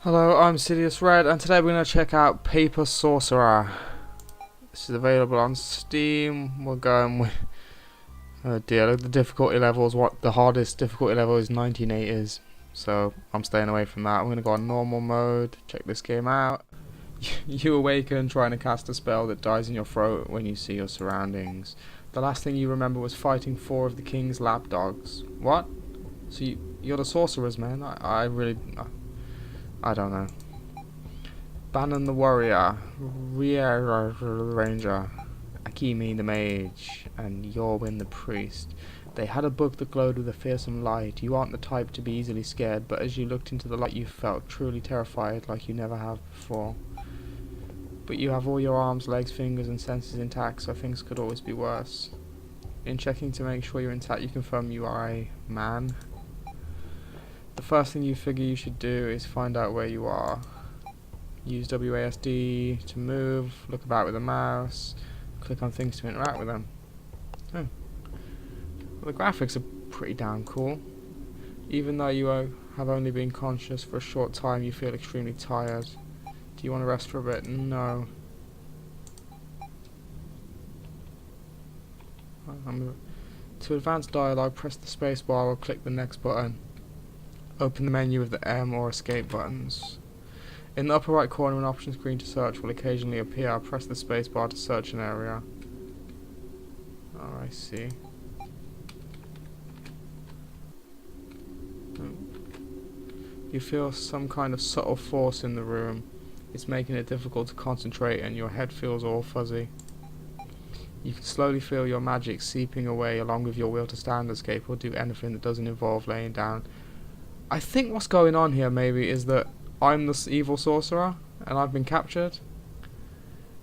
Hello, I'm SidiousRed, and today we're going to check out Paper Sorcerer. This is available on Steam. We're going with... Oh dear, look at the difficulty levels. The hardest difficulty level is 1980s. So, I'm staying away from that. I'm going to go on normal mode, check this game out. You awaken trying to cast a spell that dies in your throat when you see your surroundings. The last thing you remember was fighting 4 of the king's lapdogs. What? So you're the sorcerers, man? I don't know. Bannon the warrior, Ria ranger, Akimi the mage, and Yorwin the priest. They had a book that glowed with a fearsome light. You aren't the type to be easily scared, but as you looked into the light you felt truly terrified like you never have before. But you have all your arms, legs, fingers and senses intact, so things could always be worse. In checking to make sure you're intact, you confirm you are a man. The first thing you figure you should do is find out where you are. Use WASD to move, look about with the mouse, click on things to interact with them. Oh. Well, the graphics are pretty damn cool. Even though you have only been conscious for a short time, you feel extremely tired. Do you want to rest for a bit? No. To advance dialogue, press the spacebar or click the next button. Open the menu with the M or escape buttons. In the upper right corner, an option screen to search will occasionally appear. Press the spacebar to search an area. Oh, I see. You feel some kind of subtle force in the room. It's making it difficult to concentrate and your head feels all fuzzy. You can slowly feel your magic seeping away along with your will to stand, escape or do anything that doesn't involve laying down. I think what's going on here maybe is that I'm the evil sorcerer and I've been captured.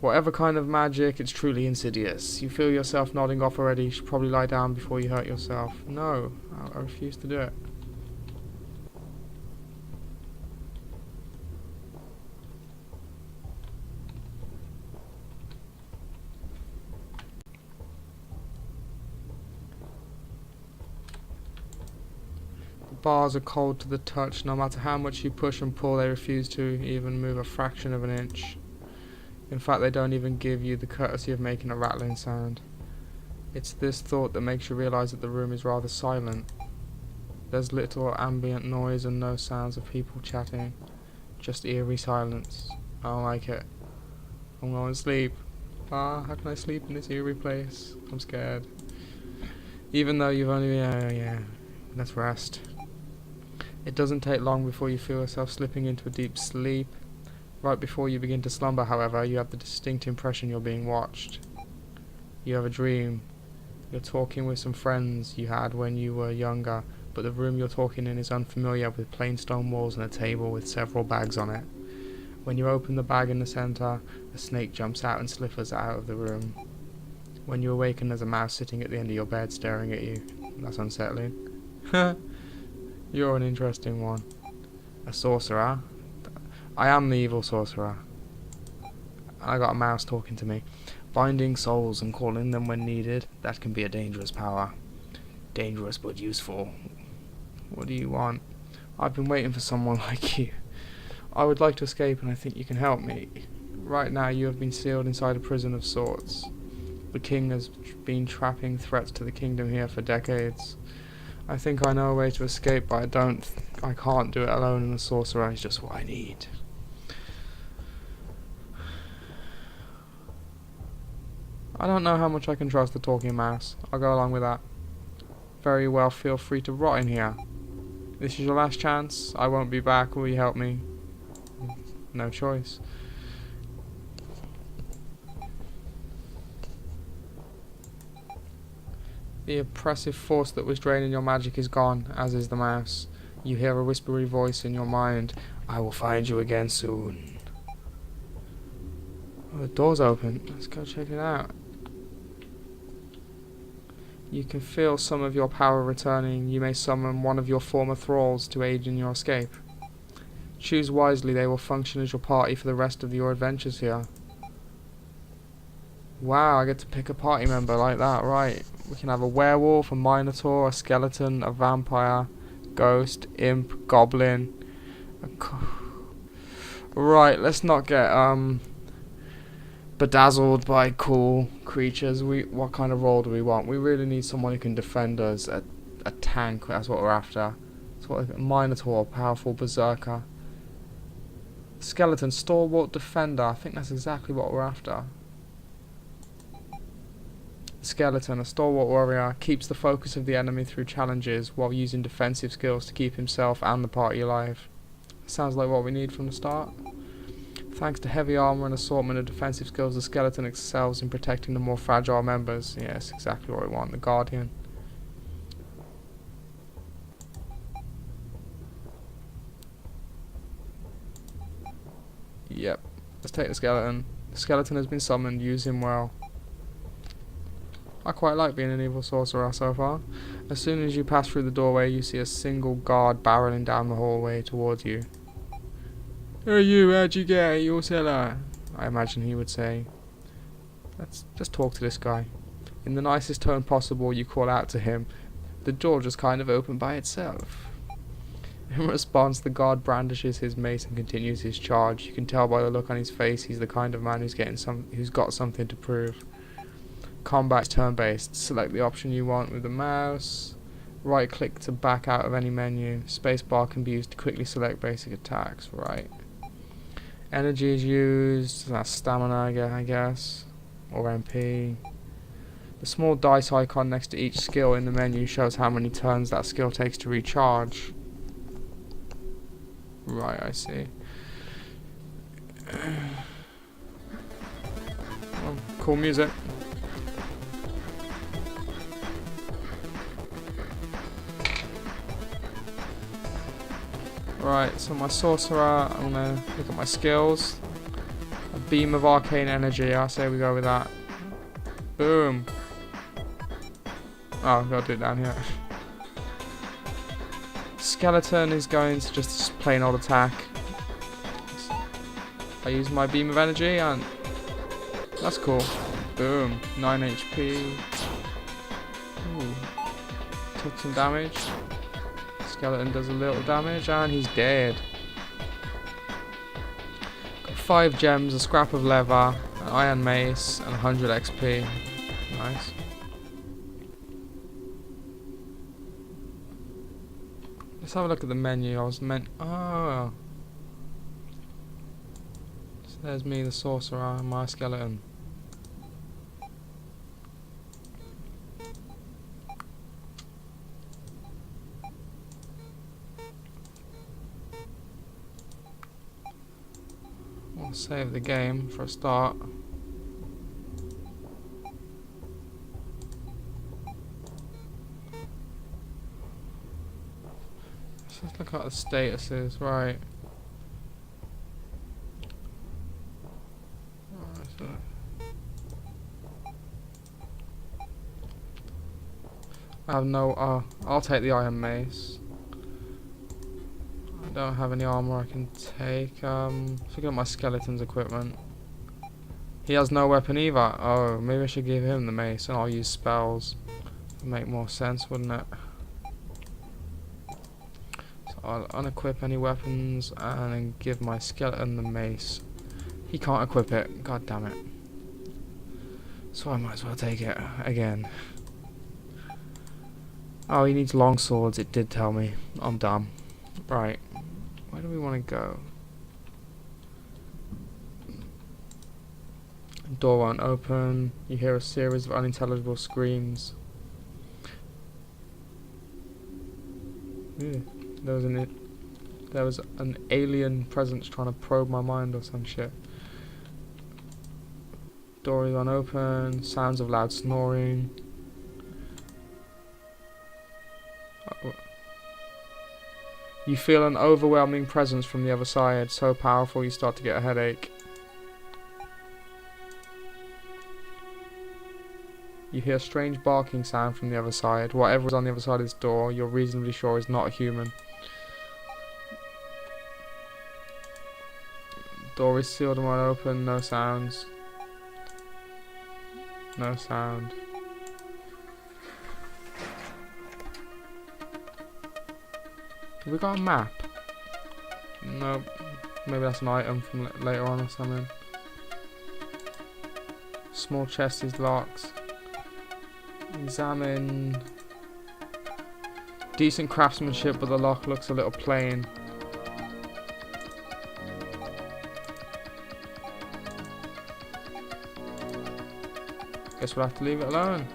Whatever kind of magic, it's truly insidious. You feel yourself nodding off already. You should probably lie down before you hurt yourself. No, I refuse to do it. Bars are cold to the touch. No matter how much you push and pull, they refuse to even move a fraction of an inch. In fact, they don't even give you the courtesy of making a rattling sound. It's this thought that makes you realize that the room is rather silent. There's little ambient noise and no sounds of people chatting. Just eerie silence. I don't like it. I'm going to sleep. How can I sleep in this eerie place? I'm scared. Even though you've only... yeah. Let's rest. It doesn't take long before you feel yourself slipping into a deep sleep. Right before you begin to slumber, however, you have the distinct impression you're being watched. You have a dream. You're talking with some friends you had when you were younger, but the room you're talking in is unfamiliar, with plain stone walls and a table with several bags on it. When you open the bag in the center, a snake jumps out and slithers out of the room. When you awaken, there's a mouse sitting at the end of your bed staring at you. That's unsettling. You're an interesting one. A sorcerer? I am the evil sorcerer. I got a mouse talking to me. Binding souls and calling them when needed, that can be a dangerous power. Dangerous but useful. What do you want? I've been waiting for someone like you. I would like to escape and I think you can help me. Right now you have been sealed inside a prison of sorts. The king has been trapping threats to the kingdom here for decades. I think I know a way to escape, but I can't do it alone, and the sorcerer is just what I need. I don't know how much I can trust the talking mouse. I'll go along with that. Very well, feel free to rot in here. This is your last chance. I won't be back. Will you help me? No choice. The oppressive force that was draining your magic is gone, as is the mouse. You hear a whispery voice in your mind. I will find you again soon. Oh, the door's open. Let's go check it out. You can feel some of your power returning. You may summon one of your former thralls to aid in your escape. Choose wisely, they will function as your party for the rest of your adventures here. Wow, I get to pick a party member like that, right. We can have a werewolf, a minotaur, a skeleton, a vampire, ghost, imp, goblin, Right, let's not get bedazzled by cool creatures. What kind of role do we want? We really need someone who can defend us. A tank, that's what we're after. That's what Minotaur, powerful berserker. Skeleton, stalwart defender. I think that's exactly what we're after. Skeleton, a stalwart warrior, keeps the focus of the enemy through challenges while using defensive skills to keep himself and the party alive. Sounds like what we need from the start. Thanks to heavy armor and assortment of defensive skills, the skeleton excels in protecting the more fragile members. Yes, exactly what we want. The guardian. Yep. Let's take the skeleton. The skeleton has been summoned. Use him well. I quite like being an evil sorcerer so far. As soon as you pass through the doorway, you see a single guard barreling down the hallway towards you. Who are you? How'd you get? You're seller. I imagine he would say. Let's just talk to this guy. In the nicest tone possible, you call out to him. The door just kind of opened by itself. In response, the guard brandishes his mace and continues his charge. You can tell by the look on his face he's the kind of man who's got something to prove. Combat is turn-based. Select the option you want with the mouse. Right click to back out of any menu. Spacebar can be used to quickly select basic attacks. Right. Energy is used. That's stamina, I guess. Or MP. The small dice icon next to each skill in the menu shows how many turns that skill takes to recharge. Right, I see. Well, cool music. Right, so my sorcerer, I'm gonna look at my skills. A beam of arcane energy, I say we go with that. Boom. Oh, I've got to do it down here. Skeleton is going to just plain old attack. I use my beam of energy and that's cool. Boom. 9 HP. Ooh. Took some damage. Skeleton does a little damage and he's dead. Got 5 gems, a scrap of leather, an iron mace, and 100 XP. Nice. Let's have a look at the menu. Oh. So there's me, the sorcerer, and my skeleton. I'll save the game for a start. Let's look at the statuses, right. I have no, I'll take the iron mace. I don't have any armor I can take. Let's look at my skeleton's equipment. He has no weapon either. Oh, maybe I should give him the mace and I'll use spells. It'd make more sense, wouldn't it? I'll unequip any weapons and then give my skeleton the mace. He can't equip it. God damn it. So I might as well take it again. Oh, he needs long swords. It did tell me. I'm dumb. Right. Where do we want to go? Door won't open. You hear a series of unintelligible screams. Ew. There was an alien presence trying to probe my mind or some shit. Door is unopened. Sounds of loud snoring. You feel an overwhelming presence from the other side, so powerful you start to get a headache. You hear a strange barking sound from the other side. Whatever is on the other side of this door, you're reasonably sure is not a human. Door is sealed and won't open, no sounds. No sound. Have we got a map? Nope. Maybe that's an item from later on or something. Small chest is locks. Examine. Decent craftsmanship, but the lock looks a little plain. Guess we'll have to leave it alone.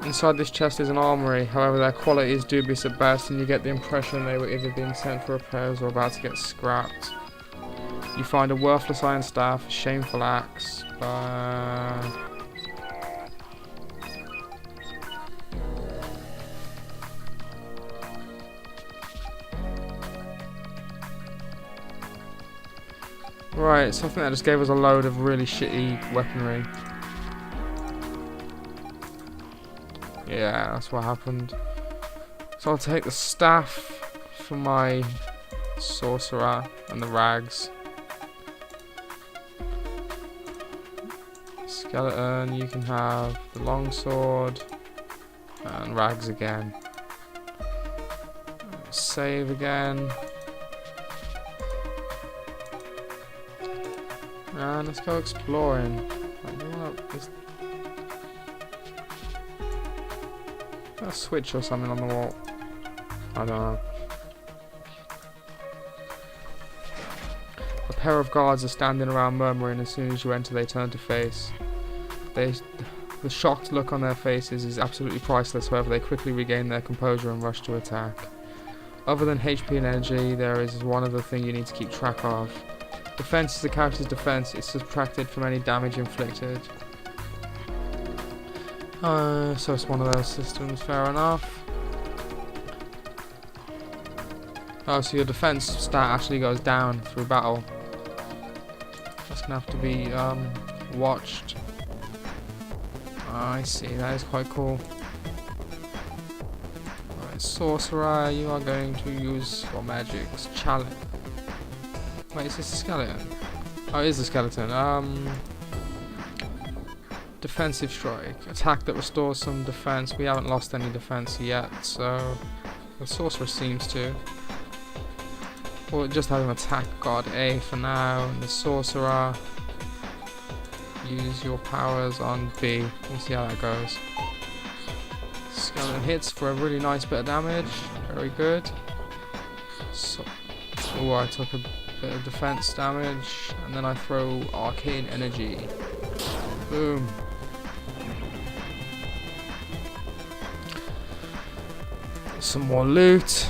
Inside this chest is an armory, however their quality is dubious at best and you get the impression they were either being sent for repairs or about to get scrapped. You find a worthless iron staff, a shameful axe, Right, so I think that just gave us a load of really shitty weaponry. Yeah, that's what happened. So I'll take the staff for my sorcerer and the rags. Skeleton, you can have the longsword and rags again. Save again. And let's go exploring. A switch or something on the wall. I don't know. A pair of guards are standing around murmuring. As soon as you enter, they turn to face. The shocked look on their faces is absolutely priceless. However, they quickly regain their composure and rush to attack. Other than HP and energy, there is one other thing you need to keep track of. Defense is the character's defense. It's subtracted from any damage inflicted. So it's one of those systems, fair enough. Oh, so your defense stat actually goes down through battle. That's gonna have to be watched. I see, that is quite cool. Alright, sorcerer, you are going to use your magic's challenge. Wait, is this a skeleton? Oh, it is a skeleton. Defensive strike. Attack that restores some defense. We haven't lost any defense yet, so the sorcerer seems to. Or just have him attack God A for now, and the sorcerer use your powers on B. We'll see how that goes. Skeleton hits for a really nice bit of damage. Very good. So, oh, I took a bit of defense damage, and then I throw arcane energy. Boom. Some more loot.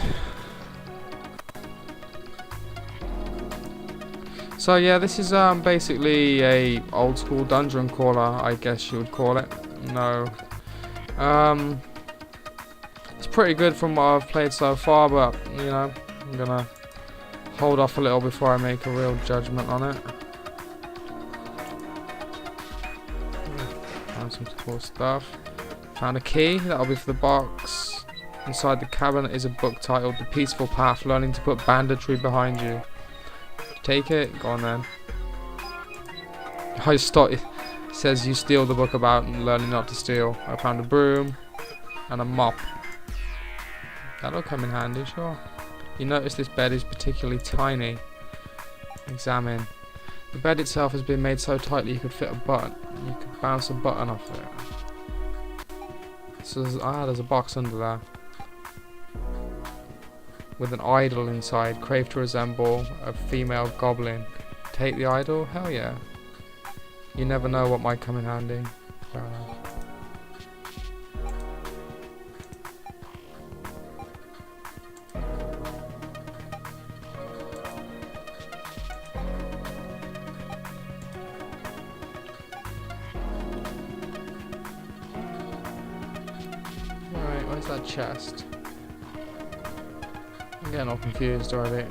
So yeah, this is basically a old school dungeon crawler, I guess you would call it. No. It's pretty good from what I've played so far, but you know, I'm gonna hold off a little before I make a real judgment on it. Found some cool stuff. Found a key, that'll be for the box. Inside the cabinet is a book titled The Peaceful Path, Learning to Put Banditry Behind You. Take it, go on then. It says you steal the book about learning not to steal. I found a broom and a mop. That'll come in handy, sure. You notice this bed is particularly tiny. Examine. The bed itself has been made so tightly you could fit a button. You could bounce a button off it. So there's a box under there. With an idol inside, crave to resemble a female goblin. Take the idol? Hell yeah. You never know what might come in handy. Fair enough. Alright, where's that chest? I'm getting all confused already.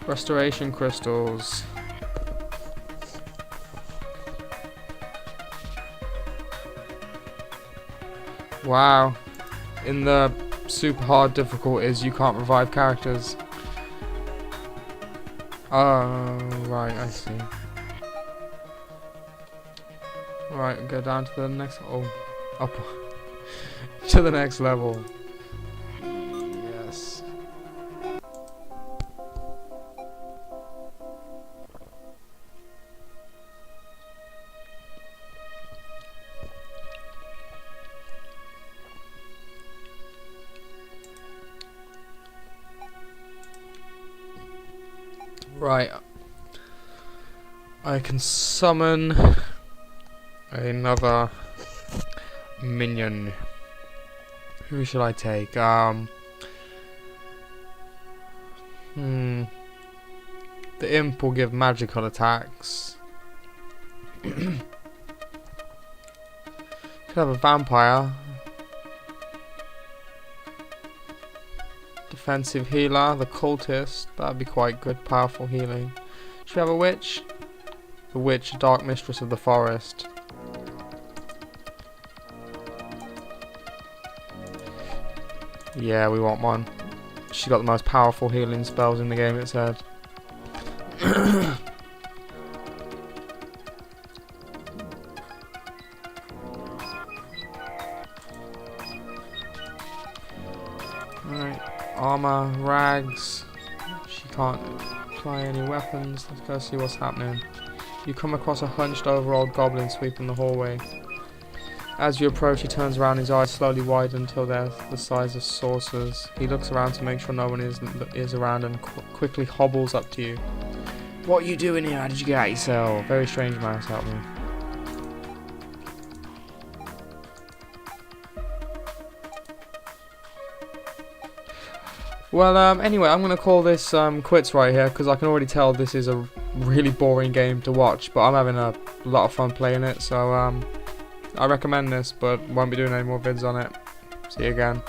Restoration crystals. Wow. In the super hard difficulties, you can't revive characters. Oh, right, I see. Right, go down to the next... Oh, up to the next level. Yes. Right. I can summon another minion. Who should I take? The imp will give magical attacks. Could have a vampire. Defensive healer, the cultist. That'd be quite good, powerful healing. Should we have a witch? The witch, dark mistress of the forest. Yeah, we want one. She got the most powerful healing spells in the game, it said. Alright, armor, rags. She can't apply any weapons. Let's go see what's happening. You come across a hunched over old goblin sweeping the hallway. As you approach, he turns around, his eyes slowly widen until they're the size of saucers. He looks around to make sure no one is around and quickly hobbles up to you. What are you doing here? How did you get out yourself? Very strange mouse, help me. Well, anyway, I'm going to call this quits right here, because I can already tell this is a really boring game to watch, but I'm having a lot of fun playing it, so I recommend this, but won't be doing any more vids on it. See you again.